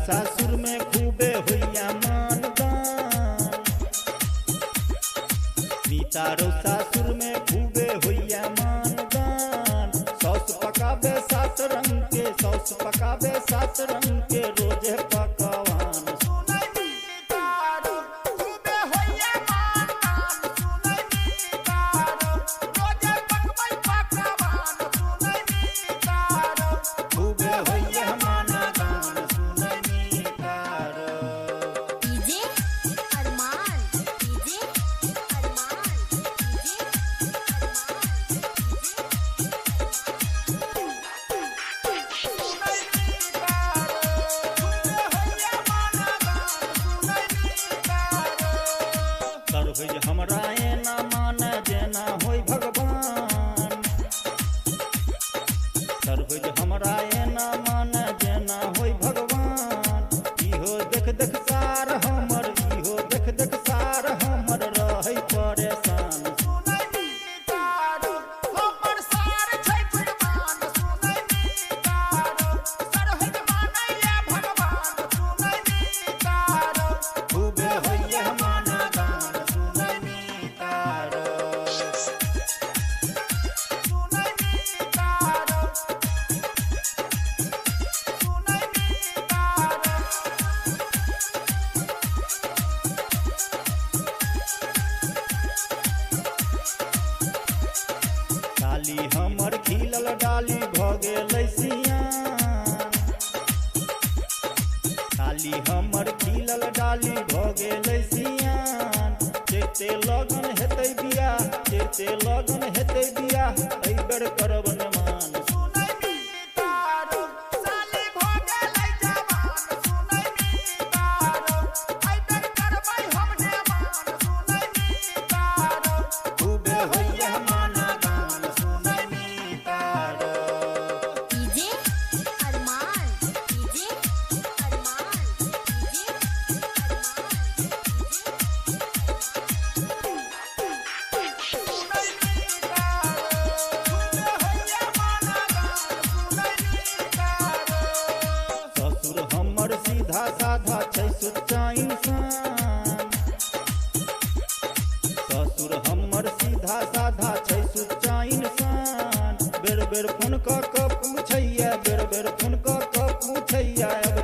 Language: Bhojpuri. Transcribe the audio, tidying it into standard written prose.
सासुर में खूबे होइया मानदान, मीतारो सासुर में खूबे होइया मानदान। सौस पकावे 7 रंग के, सौस पकावे 7 रंग के रोजे पकवान। हमरा एना मान जेना होई भगवान, सर्वज हमरा एना मान जेना होई भगवान। इहो देख देख सार हमर, इहो देख देख सार हमर रहै परेशान। डाली हमर खिलल डाली भ गेलै सियान, डाली हमर खिलल डाली भ गेलै सियान। चेते लगन हेतै बियाह, चेते लगन हेतै बियाह, एहि बेर करब नमान। सीधा साधा छै सुच्चा इंसान, ससुर हमर सीधा साधा छै सुच्चा इंसान। बेर बेर फोन क पूछैया, बेर बेर फोन क पूछैया अब